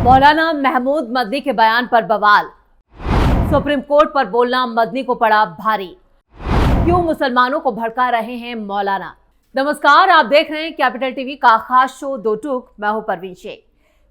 मौलाना महमूद मदनी के बयान पर बवाल। सुप्रीम कोर्ट पर बोलना मदनी को पड़ा भारी। क्यों मुसलमानों को भड़का रहे हैं मौलाना। नमस्कार, आप देख रहे हैं कैपिटल टीवी का खास शो दो टूक। मैं हूं परवीन शेख।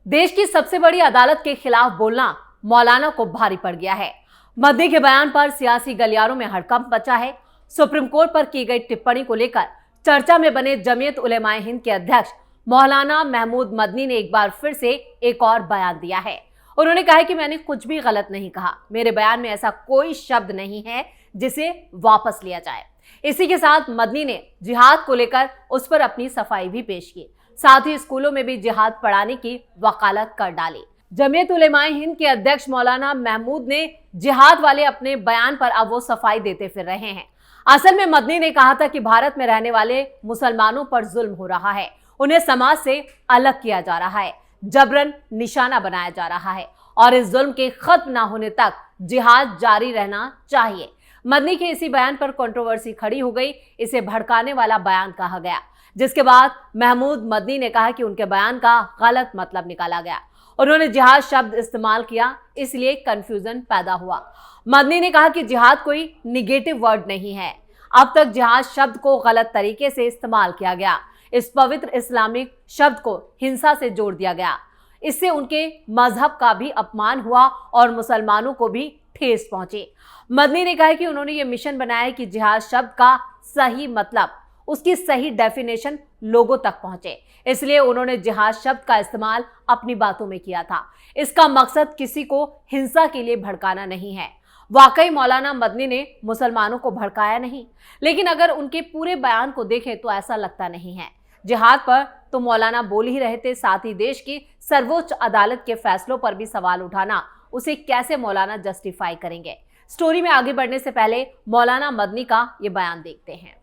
देश की सबसे बड़ी अदालत के खिलाफ बोलना मौलाना को भारी पड़ गया है। मदनी के बयान पर सियासी गलियारों में हड़कंप मचा है। सुप्रीम कोर्ट पर की गई टिप्पणी को लेकर चर्चा में बने जमीयत उलेमाए हिंद के अध्यक्ष मौलाना महमूद मदनी ने एक बार फिर से एक और बयान दिया है। उन्होंने कहा कि मैंने कुछ भी गलत नहीं कहा, मेरे बयान में ऐसा कोई शब्द नहीं है जिसे वापस लिया जाए। इसी के साथ मदनी ने जिहाद को लेकर उस पर अपनी सफाई भी पेश की, साथ ही स्कूलों में भी जिहाद पढ़ाने की वकालत कर डाली। जमीयत उलेमाए हिंद के अध्यक्ष मौलाना महमूद ने जिहाद वाले अपने बयान पर अब वो सफाई देते फिर रहे हैं। असल में मदनी ने कहा था कि भारत में रहने वाले मुसलमानों पर जुल्म हो रहा है, उन्हें समाज से अलग किया जा रहा है, जबरन निशाना बनाया जा रहा है और इस जुल्म के खत्म ना होने तक जिहाद जारी रहना चाहिए। मदनी के इसी बयान पर कंट्रोवर्सी खड़ी हो गई। इसे भड़काने वाला बयान कहा गया, जिसके बाद महमूद मदनी ने कहा कि उनके बयान का गलत मतलब निकाला गया। उन्होंने जिहाद शब्द इस्तेमाल किया, इसलिए कंफ्यूजन पैदा हुआ। मदनी ने कहा कि जिहाद कोई निगेटिव वर्ड नहीं है। अब तक जिहाद शब्द को गलत तरीके से इस्तेमाल किया गया। इस पवित्र इस्लामिक शब्द को हिंसा से जोड़ दिया गया। इससे उनके मजहब का भी अपमान हुआ और मुसलमानों को भी ठेस पहुंची। मदनी ने कहा कि उन्होंने ये मिशन बनाया है कि जिहाद शब्द का सही मतलब, उसकी सही डेफिनेशन लोगों तक पहुंचे, इसलिए उन्होंने जिहाद शब्द का इस्तेमाल अपनी बातों में किया था। इसका मकसद किसी को हिंसा के लिए भड़काना नहीं है। वाकई मौलाना मदनी ने मुसलमानों को भड़काया नहीं, लेकिन अगर उनके पूरे बयान को देखें तो ऐसा लगता नहीं है। जिहाद पर तो मौलाना बोल ही रहे थे, साथ ही देश की सर्वोच्च अदालत के फैसलों पर भी सवाल उठाना उसे कैसे मौलाना जस्टिफाई करेंगे। स्टोरी में आगे बढ़ने से पहले मौलाना मदनी का ये बयान देखते हैं।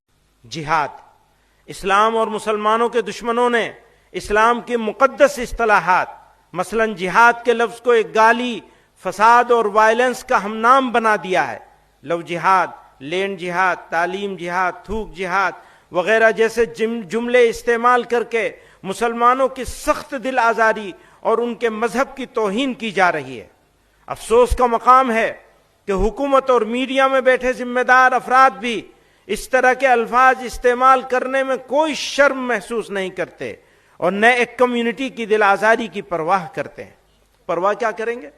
जिहाद, इस्लाम और मुसलमानों के दुश्मनों ने इस्लाम की मुकद्दस इस्तिलाहात मसलन जिहाद के लफ्ज को एक गाली, फसाद और वायलेंस का हमनाम बना दिया है। लव जिहाद, लैंड जिहाद, तालीम जिहाद, थूक जिहाद वगैरह जैसे जुमले इस्तेमाल करके मुसलमानों की सख्त दिल आजारी और उनके मजहब की तौहीन की जा रही है। अफसोस का मकाम है कि हुकूमत और मीडिया में बैठे जिम्मेदार अफराद भी इस तरह के अल्फाज इस्तेमाल करने में कोई शर्म महसूस नहीं करते और न एक कम्युनिटी की दिल आजारी की परवाह करते हैं। परवाह क्या करेंगे,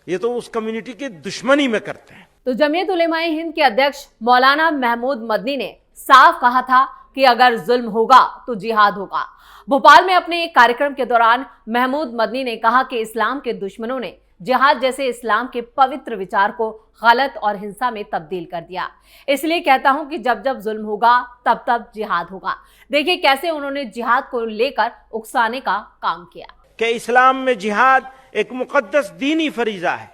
ये तो उस कम्युनिटी की दुश्मनी में करते हैं। तो जमीयत उलेमाए हिंद के अध्यक्ष मौलाना महमूद मदनी ने साफ कहा था कि अगर जुल्म होगा तो जिहाद होगा। भोपाल में अपने एक कार्यक्रम के दौरान महमूद मदनी ने कहा कि इस्लाम के दुश्मनों ने जिहाद जैसे इस्लाम के पवित्र विचार को गलत और हिंसा में तब्दील कर दिया। इसलिए कहता हूं कि जब जब जुल्म होगा तब तब जिहाद होगा। देखिए कैसे उन्होंने जिहाद को लेकर उकसाने का काम किया कि इस्लाम में जिहाद एक मुकद्दस दीनी फरीजा है।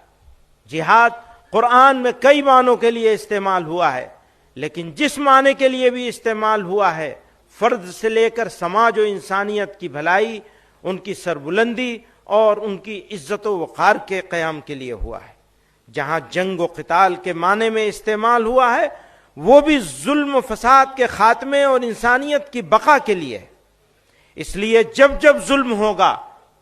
जिहाद कुरान में कई मानों के लिए इस्तेमाल हुआ है, लेकिन जिस माने के लिए भी इस्तेमाल हुआ है, फर्द से लेकर समाज और इंसानियत की भलाई, उनकी सरबुलंदी और उनकी इज्जत व वक़ार के क़याम के लिए हुआ है। जहां जंग व क़िताल के माने में इस्तेमाल हुआ है, वो भी जुल्म फसाद के खात्मे और इंसानियत की बका के लिए है। इसलिए जब जब जुल्म होगा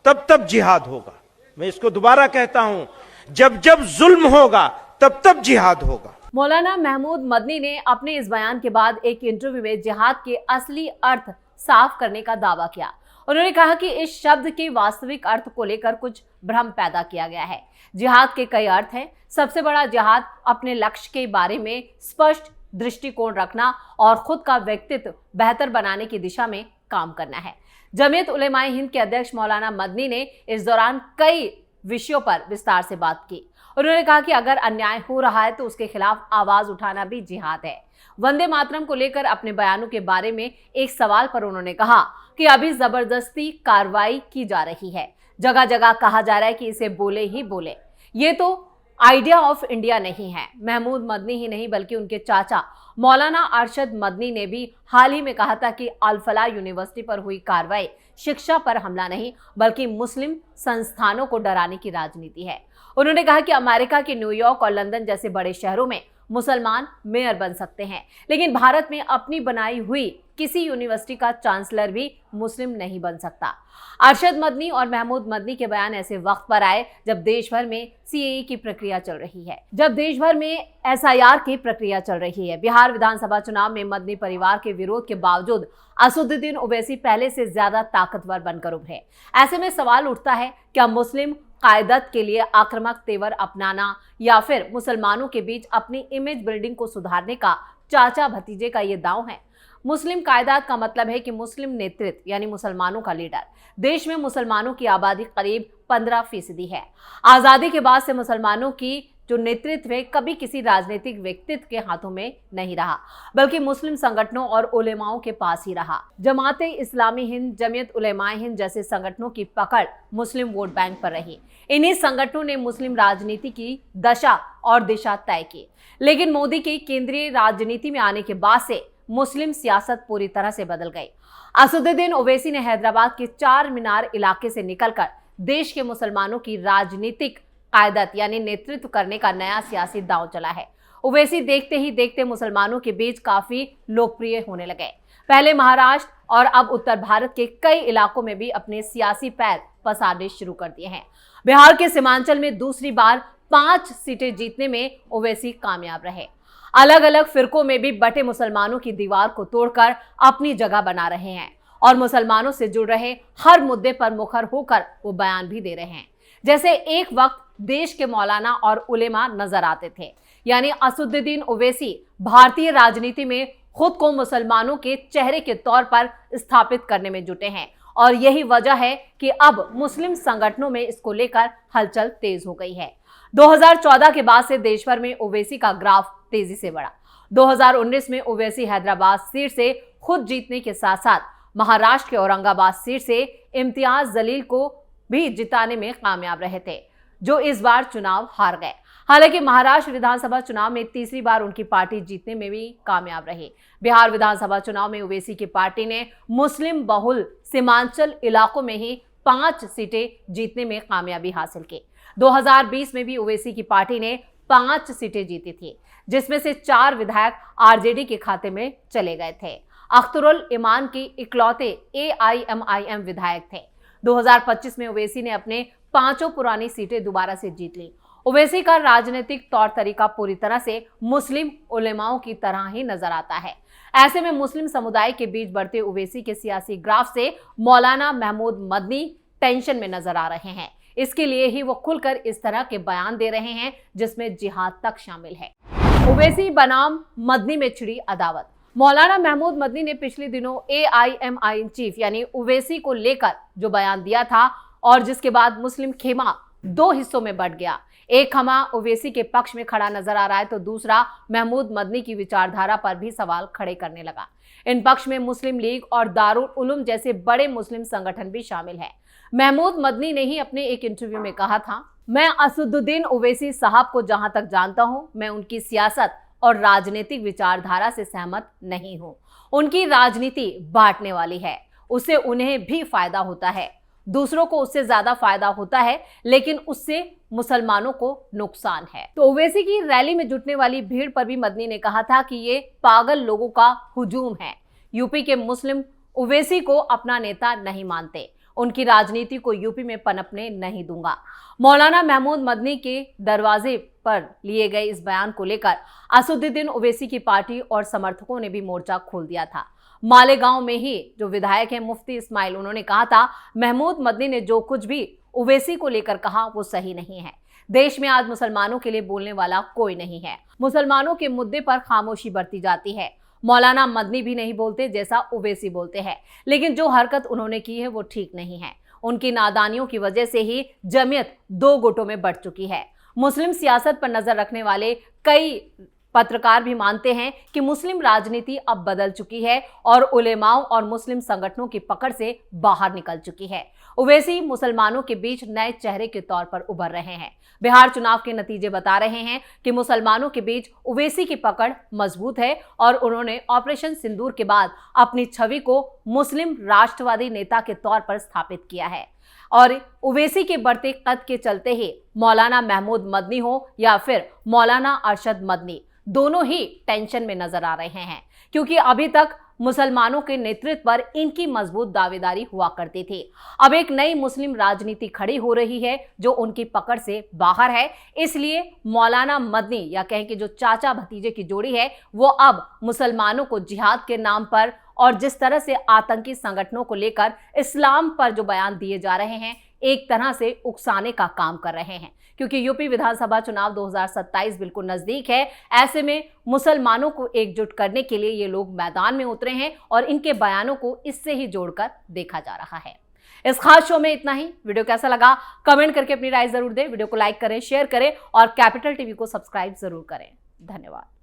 तब तब जिहाद होगा। मैं इसको दोबारा कहता हूं, जब जब जुल्म होगा तब तब जिहाद होगा। मौलाना महमूद मदनी ने अपने इस बयान के बाद एक इंटरव्यू में जिहाद के असली अर्थ साफ करने का दावा किया। उन्होंने कहा कि इस शब्द के वास्तविक अर्थ को लेकर कुछ भ्रम पैदा किया गया है। जिहाद के कई अर्थ हैं। सबसे बड़ा जिहाद अपने लक्ष्य के बारे में स्पष्ट दृष्टिकोण रखना और खुद का व्यक्तित्व बेहतर बनाने की दिशा में काम करना है। जमीयत उलेमाए हिंद के अध्यक्ष मौलाना मदनी ने इस दौरान कई विषयों पर विस्तार से बात की। उन्होंने कहा कि अगर अन्याय हो रहा है तो उसके खिलाफ आवाज उठाना भी जिहाद है। वंदे मातरम को लेकर अपने बयानों के बारे में एक सवाल पर उन्होंने कहा कि अभी जबरदस्ती कार्रवाई की जा रही है, जगह जगह कहा जा रहा है कि इसे बोले ही बोले। ये तो आइडिया ऑफ इंडिया नहीं है। महमूद मदनी ही नहीं बल्कि उनके चाचा मौलाना अरशद मदनी ने भी हाल ही में कहा था कि अल-फलाह यूनिवर्सिटी पर हुई कार्रवाई शिक्षा पर हमला नहीं बल्कि मुस्लिम संस्थानों को डराने की राजनीति है। उन्होंने कहा कि अमेरिका के न्यूयॉर्क और लंदन जैसे बड़े शहरों में मुसलमान मेयर बन सकते हैं, लेकिन भारत में अपनी बनाई हुई किसी यूनिवर्सिटी का चांसलर भी मुस्लिम नहीं बन सकता। अरशद मदनी और महमूद मदनी के बयान ऐसे वक्त पर आए जब देश भर में सीएए की प्रक्रिया चल रही है, जब देश भर में एसआईआर की प्रक्रिया चल रही है। बिहार विधानसभा चुनाव में मदनी परिवार के विरोध के बावजूद असदुद्दीन ओवैसी पहले से ज्यादा ताकतवर बनकर उभरे। ऐसे में सवाल उठता है, क्या मुस्लिम कायदत के लिए आक्रामक तेवर अपनाना या फिर मुसलमानों के बीच अपनी इमेज बिल्डिंग को सुधारने का चाचा भतीजे का ये दांव है? मुस्लिम कायदात का मतलब है कि मुस्लिम नेतृत्व यानी मुसलमानों का लीडर। देश में मुसलमानों की आबादी करीब 15% है। आजादी के बाद से मुसलमानों की जो नेतृत्व है कभी किसी राजनीतिक व्यक्तित्व के हाथों में नहीं रहा, बल्कि मुस्लिम संगठनों और उलेमाओं के पास ही रहा। जमाते इस्लामी हिंद, जमीयत उलेमाए हिंद जैसे संगठनों की पकड़ मुस्लिम वोट बैंक पर रही। इन्हीं संगठनों ने मुस्लिम राजनीति की दशा और दिशा तय की। लेकिन मोदी के केंद्रीय राजनीति में आने के बाद से मुस्लिम सियासत पूरी तरह से बदल गई। असदुद्दीन ओवैसी ने हैदराबाद के चार मीनार इलाके से निकलकर देश के मुसलमानों की राजनीतिक कायदत यानी नेतृत्व करने का नया सियासी दांव चला है। ओवैसी देखते ही देखते मुसलमानों के बीच काफी लोकप्रिय होने लगे। पहले महाराष्ट्र और अब उत्तर भारत के कई इलाकों में भी अपने सियासी पैर पसारने शुरू कर दिए हैं। बिहार के सीमांचल में दूसरी बार 5 सीटें जीतने में ओवैसी कामयाब रहे। अलग अलग फिरकों में भी बटे मुसलमानों की दीवार को तोड़कर अपनी जगह बना रहे हैं और मुसलमानों से जुड़ रहे हर मुद्दे पर मुखर होकर वो बयान भी दे रहे हैं। जैसे एक वक्त देश के मौलाना और उलेमा नजर आते थे, यानी असदुद्दीन ओवैसी भारतीय राजनीति में खुद को मुसलमानों के चेहरे के तौर पर स्थापित करने में जुटे हैं और यही वजह है कि अब मुस्लिम संगठनों में इसको लेकर हलचल तेज हो गई है। 2014 के बाद से देश भर में ओवैसी का ग्राफ तेजी से बढ़ा। 2019 में ओवैसी हैदराबाद सीट से खुद जीतने के साथ साथ महाराष्ट्र के औरंगाबाद सीट से इम्तियाज जलील को भी जिताने में कामयाब रहे थे, जो इस बार चुनाव हार गए। हालांकि महाराष्ट्र विधानसभा चुनाव में तीसरी बार उनकी पार्टी जीतने में भी कामयाब रही। बिहार विधानसभा चुनाव में ओवैसी की पार्टी ने मुस्लिम बहुल सीमांचल इलाकों में ही 5 सीटें जीतने में कामयाबी हासिल की। 2020 में भी ओवैसी की पार्टी ने 5 सीटें जीती थी, जिसमें से 4 विधायक आरजेडी के खाते में चले गए थे। अख्तरुल इमान की इकलौते एआईएमआईएम विधायक थे। 2025 में ओवैसी ने अपने 5 पुरानी सीटें दोबारा से जीत ली। ओवैसी का राजनीतिक तौर तरीका पूरी तरह से मुस्लिम उलेमाओं की तरह ही नजर आता है। ऐसे में मुस्लिम समुदाय के बीच बढ़ते ओवैसी के सियासी ग्राफ से मौलाना महमूद मदनी टेंशन में नजर आ रहे हैं। इसके लिए ही वो खुलकर इस तरह के बयान दे रहे हैं जिसमें जिहाद तक शामिल है। ओवैसी बनाम मदनी में छिड़ी अदावत। मौलाना महमूद मदनी ने पिछले दिनों एआईएमआईएम चीफ यानी ओवैसी को लेकर जो बयान दिया था और जिसके बाद मुस्लिम खेमा 2 हिस्सों में बंट गया। एक खेमा ओवैसी के पक्ष में खड़ा नजर आ रहा है तो दूसरा महमूद मदनी की विचारधारा पर भी सवाल खड़े करने लगा। इन पक्ष में मुस्लिम लीग और दारुल उलूम जैसे बड़े मुस्लिम संगठन भी शामिल हैं। महमूद मदनी ने ही अपने एक इंटरव्यू में कहा था, मैं असदुद्दीन ओवैसी साहब को जहां तक जानता हूं, मैं उनकी सियासत और राजनीतिक विचारधारा से सहमत नहीं हूं। उनकी राजनीति बांटने वाली है, उससे उन्हें भी फायदा होता है, दूसरों को उससे ज्यादा फायदा होता है, लेकिन उससे मुसलमानों को नुकसान है। तो ओवैसी की रैली में जुटने वाली भीड़ पर भी मदनी ने कहा था कि ये पागल लोगों का हुजूम है। यूपी के मुस्लिम ओवैसी को अपना नेता नहीं मानते, उनकी राजनीति को यूपी में पनपने नहीं दूंगा। मौलाना महमूद मदनी के दरवाजे पर लिए गए इस बयान को लेकर असदुद्दीन ओवैसी की पार्टी और समर्थकों ने भी मोर्चा खोल दिया था। मालेगांव में ही जो विधायक हैं मुफ्ती इस्माइल, उन्होंने कहा था, महमूद मदनी ने जो कुछ भी ओवैसी को लेकर कहा वो सही नहीं है। देश में आज मुसलमानों के लिए बोलने वाला कोई नहीं है। मुसलमानों के मुद्दे पर खामोशी बरती जाती है। मौलाना मदनी भी नहीं बोलते जैसा ओवैसी बोलते हैं, लेकिन जो हरकत उन्होंने की है वो ठीक नहीं है। उनकी नादानियों की वजह से ही जमीयत 2 गुटों में बढ़ चुकी है। मुस्लिम सियासत पर नजर रखने वाले कई पत्रकार भी मानते हैं कि मुस्लिम राजनीति अब बदल चुकी है और उलेमाओं और मुस्लिम संगठनों की पकड़ से बाहर निकल चुकी है। ओवैसी मुसलमानों के बीच नए चेहरे के तौर पर उभर रहे हैं। बिहार चुनाव के नतीजे बता रहे हैं कि मुसलमानों के बीच ओवैसी की पकड़ मजबूत है और उन्होंने ऑपरेशन सिंदूर के बाद अपनी छवि को मुस्लिम राष्ट्रवादी नेता के तौर पर स्थापित किया है। और ओवैसी के बढ़ते कद के चलते ही मौलाना महमूद मदनी हो या फिर मौलाना अरशद मदनी, दोनों ही टेंशन में नजर आ रहे हैं, क्योंकि अभी तक मुसलमानों के नेतृत्व पर इनकी मजबूत दावेदारी हुआ करती थी। अब एक नई मुस्लिम राजनीति खड़ी हो रही है जो उनकी पकड़ से बाहर है। इसलिए मौलाना मदनी या कहें कि जो चाचा भतीजे की जोड़ी है, वो अब मुसलमानों को जिहाद के नाम पर और जिस तरह से आतंकी संगठनों को लेकर इस्लाम पर जो बयान दिए जा रहे हैं, एक तरह से उकसाने का काम कर रहे हैं, क्योंकि यूपी विधानसभा चुनाव 2027 बिल्कुल नजदीक है। ऐसे में मुसलमानों को एकजुट करने के लिए ये लोग मैदान में उतरे हैं और इनके बयानों को इससे ही जोड़कर देखा जा रहा है। इस खास शो में इतना ही। वीडियो कैसा लगा कमेंट करके अपनी राय जरूर दें। वीडियो को लाइक करें, शेयर करें और कैपिटल टीवी को सब्सक्राइब जरूर करें। धन्यवाद।